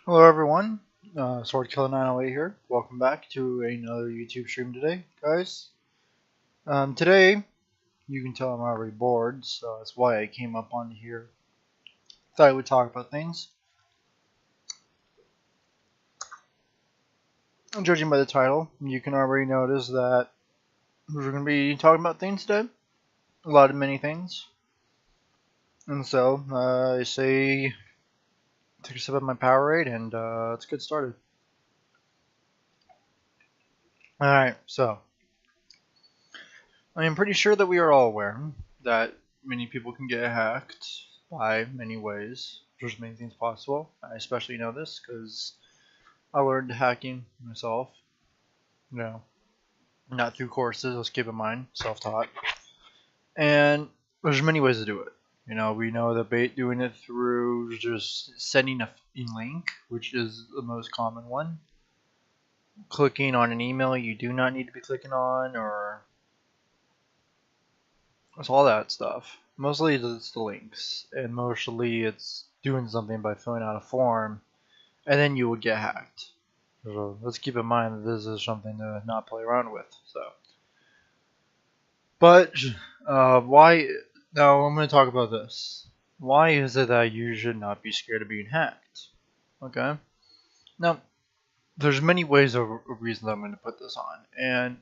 Hello everyone, SwordKiller908 here. Welcome back to another YouTube stream today, guys. Today, you can tell I'm already bored, so that's why I came up on here. Thought I would talk about things. Judging by the title, you can already notice that we're going to be talking about things today. A lot of many things. And so, I say, take a sip of my Powerade and let's get started. Alright, so, I am pretty sure that we are all aware that many people can get hacked by many ways. There's many things possible. I especially know this because I learned hacking myself. Not through courses, let's keep in mind, self-taught. And there's many ways to do it. We know that doing it through just sending a link, which is the most common one. Clicking on an email you do not need to be clicking on, or it's all that stuff. Mostly it's the links, and mostly it's doing something by filling out a form, and then you would get hacked. So let's keep in mind that this is something to not play around with. But why? Now I'm going to talk about this. Why is it that you should not be scared of being hacked? Okay. Now, there's many ways of reasons I'm going to put this on, and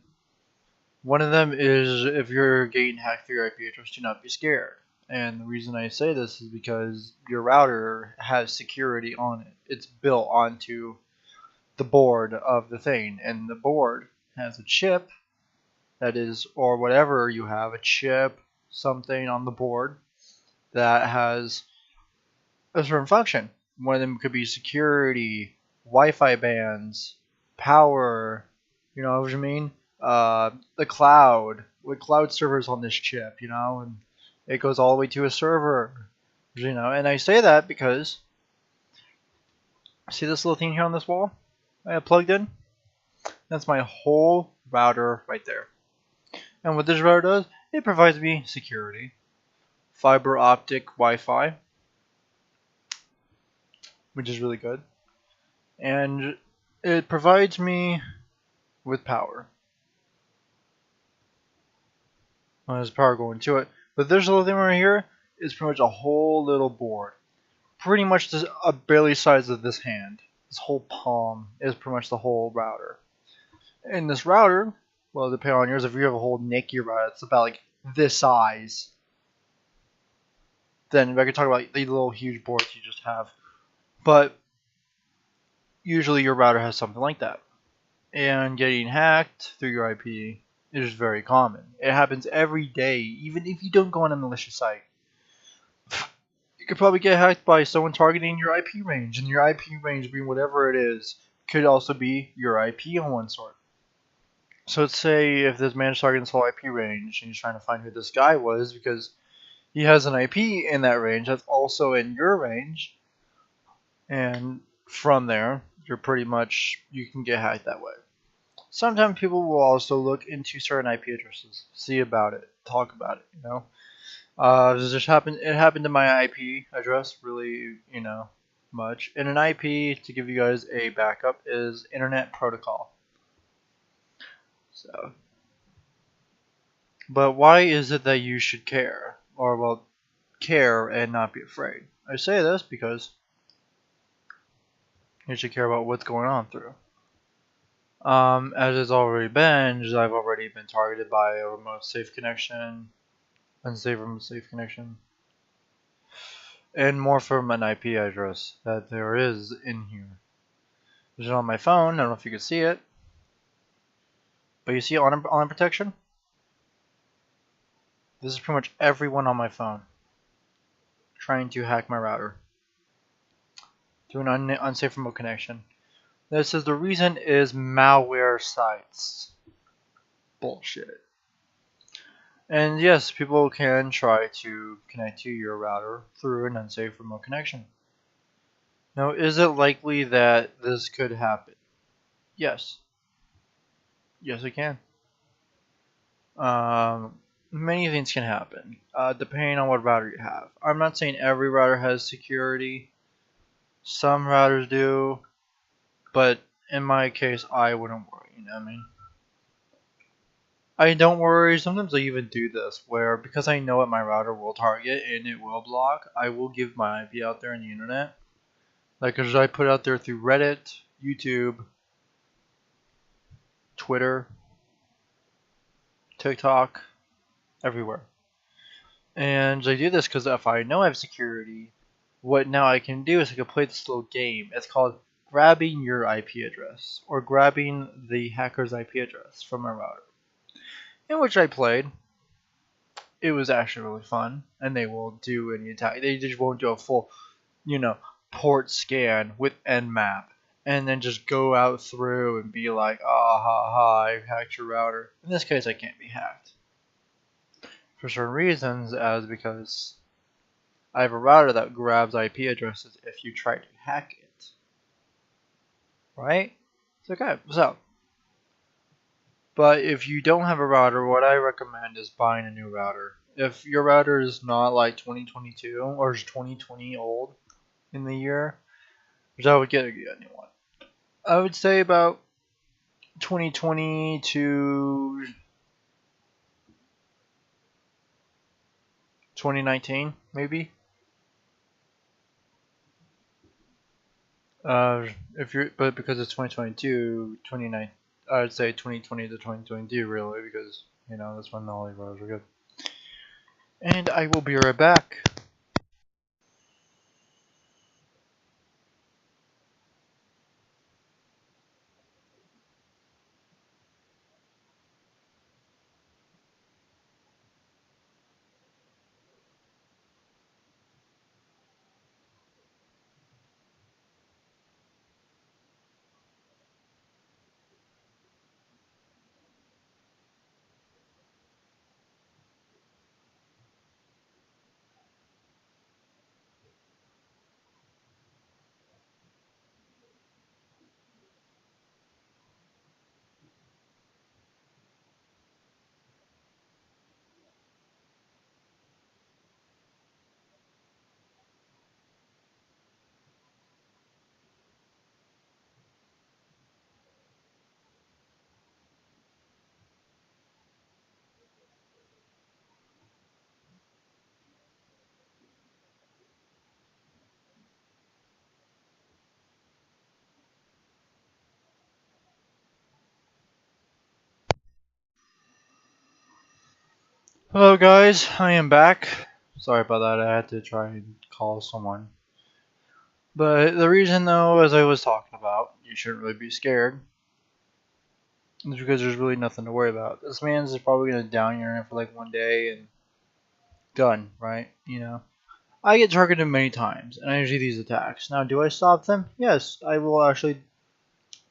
one of them is if you're getting hacked through your IP address, do not be scared. And the reason I say this is because your router has security on it. It's built onto the board of the thing, and the board has a chip that is, or whatever you have, a chip, something on the board that has a certain function. One of them could be security, Wi-Fi bands, power, you know what I mean? The cloud, with cloud servers on this chip, and it goes all the way to a server, and I say that because, see this little thing here on this wall I have plugged in? That's my whole router right there. And what this router does, it provides me security, fiber optic Wi-Fi, which is really good, and it provides me with power. Well, there's power going to it, but this little thing right here is pretty much a whole little board. Pretty much this, a barely size of this hand. This whole palm is pretty much the whole router. And this router, well, depending on yours, if you have a whole NICU router, it's about like this size. Then I could talk about the little huge boards you just have. But usually your router has something like that. And getting hacked through your IP is very common. It happens every day, even if you don't go on a malicious site. You could probably get hacked by someone targeting your IP range, and your IP range being whatever it is, could also be your IP on one sort. So let's say if this man is targeting this whole IP range, and he's trying to find who this guy was because he has an IP in that range that's also in your range, and from there, you can get hacked that way. Sometimes people will also look into certain IP addresses, see about it, talk about it, it happened to my IP address really, much. And an IP, to give you guys a backup, is Internet Protocol. So, but why is it that you should care? Or, well, care and not be afraid? I say this because you should care about what's going on through. As it's already been, I've already been targeted by a remote safe connection, unsafe remote safe connection, and more from an IP address that there is in here. There's on my phone. I don't know if you can see it, but you see online protection? This is pretty much everyone on my phone trying to hack my router through an unsafe remote connection. This is the reason is malware sites. Bullshit. And yes, people can try to connect to your router through an unsafe remote connection. Now, is it likely that this could happen? Yes. Yes, it can. Many things can happen, depending on what router you have. I'm not saying every router has security, Some routers do, but in my case, I wouldn't worry. You know what I mean? I don't worry. Sometimes I even do this where because I know what my router will target and it will block, I will give my IP out there on the internet. Like, cause I put it out there through Reddit, YouTube, Twitter, TikTok, everywhere. And I do this because if I know I have security, what now I can do is I can play this little game. It's called grabbing your IP address or grabbing the hacker's IP address from my router, in which I played. It was actually really fun, and they will do any attack. They just won't do a full, port scan with Nmap, and then just go out through and be like, ah ha ha, I hacked your router. In this case, I can't be hacked for certain reasons, as because I have a router that grabs IP addresses if you try to hack it. Right? It's okay. So, but if you don't have a router, what I recommend is buying a new router. If your router is not like 2022 or is 2020 old in the year, which I would get a new one. I would say about 2020 to 2019, maybe. But because it's 2022, 29, I'd say 2020 to 2022 really, because that's when all the roads are good. And I will be right back. Hello guys, I am back. Sorry about that, I had to try and call someone. But the reason though, as I was talking about, you shouldn't really be scared. It's because there's really nothing to worry about. This man's probably gonna down your internet for like one day and done, right? I get targeted many times, and I usually these attacks. Now, do I stop them? Yes, I will actually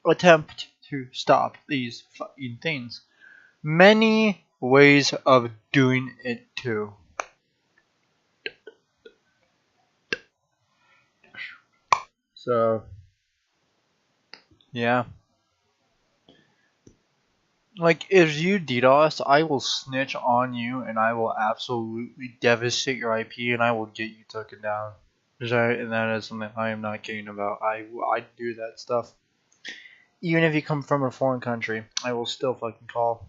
attempt to stop these fucking things. Many ways of doing it too. So, yeah. Like, if you DDoS, I will snitch on you, and I will absolutely devastate your IP, and I will get you taken down. And that is something I am not kidding about. I do that stuff. Even if you come from a foreign country, I will still fucking call.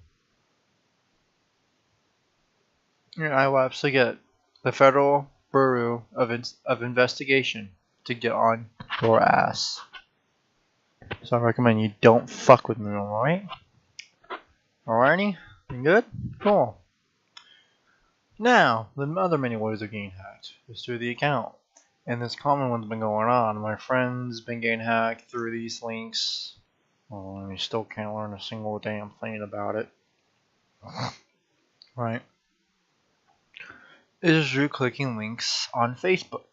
I will absolutely get the Federal Bureau of Investigation to get on your ass. So I recommend you don't fuck with me, alright? Alrighty? You good? Cool. Now, the other many ways of getting hacked is through the account. And this common one's been going on. My friend's been getting hacked through these links. Well, and you still can't learn a single damn thing about it. Right? It is through clicking links on Facebook.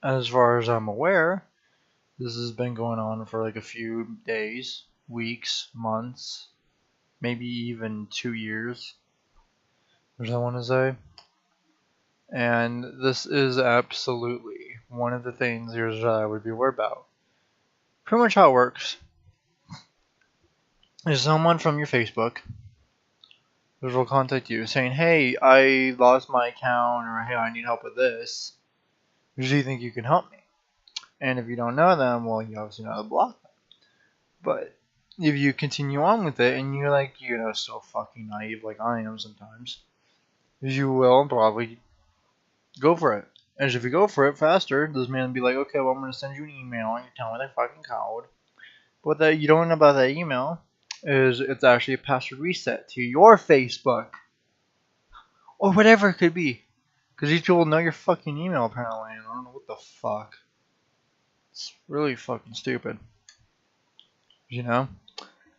As far as I'm aware, this has been going on for like a few days, weeks, months, maybe even 2 years. What I want to say? And this is absolutely one of the things here's that I would be worried about. Pretty much how it works is someone from your Facebook will contact you saying, hey, I lost my account, or hey, I need help with this. Do you think you can help me? And if you don't know them, well, you obviously know how to block them. But if you continue on with it and you're like, so fucking naive like I am sometimes, you will probably go for it. And if you go for it faster, this man will be like, okay, well, I'm going to send you an email and you tell me the fucking code. But what you don't know about that email is it's actually a password reset to your Facebook. Or whatever it could be. Because these people know your fucking email apparently, and I don't know what the fuck. It's really fucking stupid.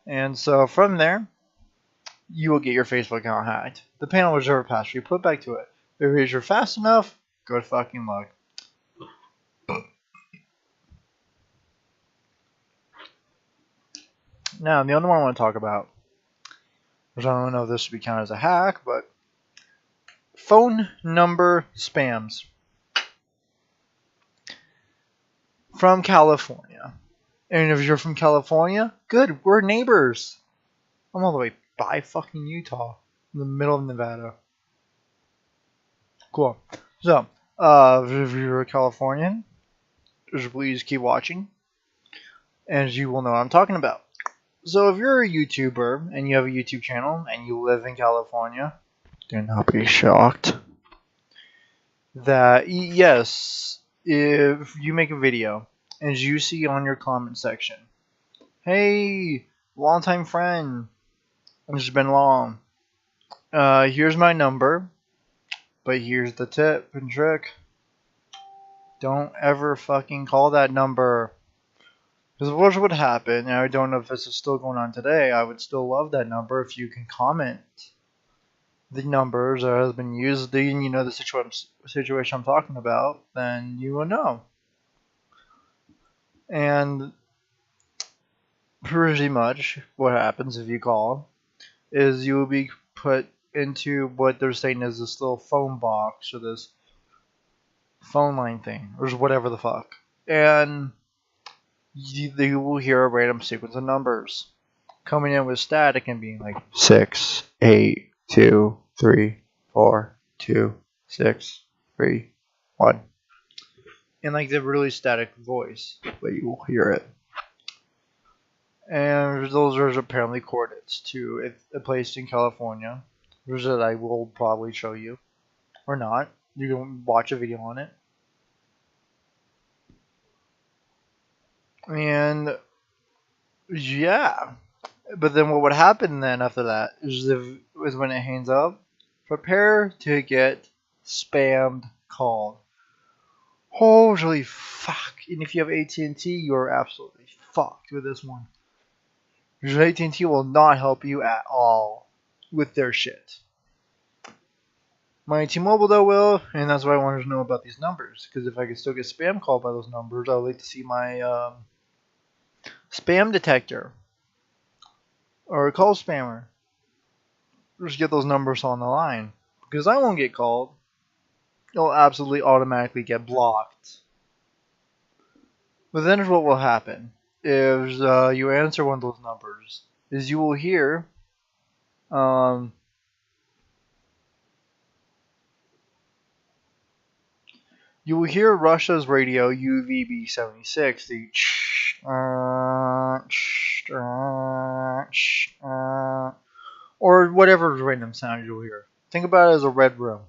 And so from there, you will get your Facebook account hacked. The panel will reserve a password. You put it back to it. If you're fast enough, good fucking luck. Now, the other one I want to talk about, which I don't know if this should be counted as a hack, but phone number spams from California. And if you're from California, good, we're neighbors. I'm all the way by fucking Utah, in the middle of Nevada. Cool. So, if you're a Californian, just please keep watching, and you will know what I'm talking about. So, if you're a YouTuber and you have a YouTube channel and you live in California, do not be shocked that, yes, if you make a video and you see on your comment section, hey, longtime friend, it's been long, here's my number, but here's the tip and trick. Don't ever fucking call that number. Because what would happen, and I don't know if this is still going on today, I would still love that number if you can comment the numbers that has been used, and you know the situation I'm talking about, then you will know. And pretty much what happens if you call is you will be put into what they're saying is this little phone box or this phone line thing or whatever the fuck, and you will hear a random sequence of numbers coming in with static and being like 6, 8, 2, 3, 4, 2, 6, 3, 1, and like the really static voice, but you will hear it. And those are apparently coordinates to a place in California, which that I will probably show you, or not. You can watch a video on it. And yeah, but then what would happen then after that is when it hangs up, prepare to get spammed called. Holy fuck! And if you have AT&T, you're absolutely fucked with this one. Because AT&T will not help you at all with their shit. My T-Mobile though will, and that's why I wanted to know about these numbers. Because if I could still get spam called by those numbers, I would like to see my spam detector or a call spammer. Just get those numbers on the line. Because I won't get called. It'll absolutely automatically get blocked. But then what will happen is you answer one of those numbers is you will hear Russia's radio UVB-76, the or whatever random sound you'll hear. Think about it as a red room.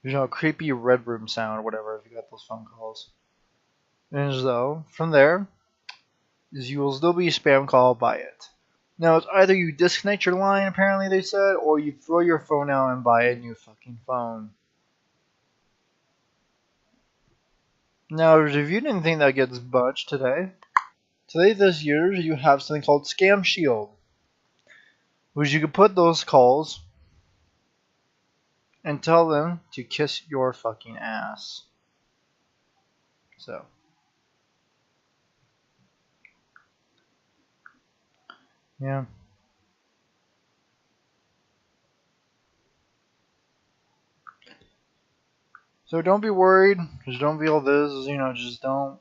A creepy red room sound or whatever if you got those phone calls. And so, from there, you will still be spam called by it. Now, it's either you disconnect your line, apparently they said, or you throw your phone out and buy a new fucking phone. Now, if you didn't think that gets much today this year, you have something called Scam Shield, which you can put those calls and tell them to kiss your fucking ass. So, yeah. So don't be worried. Just don't feel this. Just don't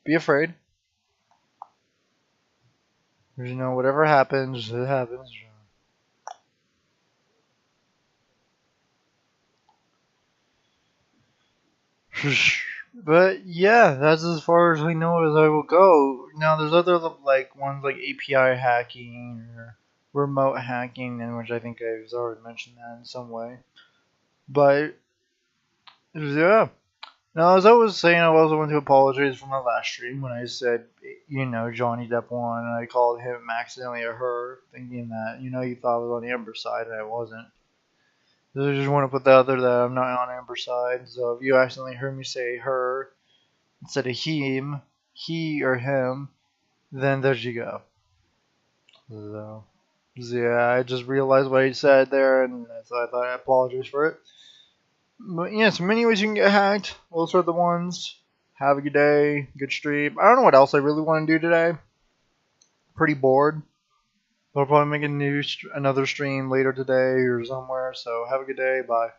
be afraid. Whatever happens, it happens. But yeah, that's as far as I know as I will go. Now there's other like ones like API hacking or remote hacking, in which I think I've already mentioned that in some way. But yeah. Now, as I was saying, I also want to apologize for my last stream when I said, Johnny Depp won, and I called him accidentally a her, thinking that, you thought I was on the Amber side, and I wasn't. So I just want to put that out there that I'm not on Amber side. So if you accidentally heard me say her instead of him, he or him, then there you go. So yeah, I just realized what he said there, and so I thought I apologize for it. But yeah, so many ways you can get hacked. Those are the ones. Have a good day, good stream. I don't know what else I really want to do today. Pretty bored. I'll probably make another stream later today or somewhere. So have a good day. Bye.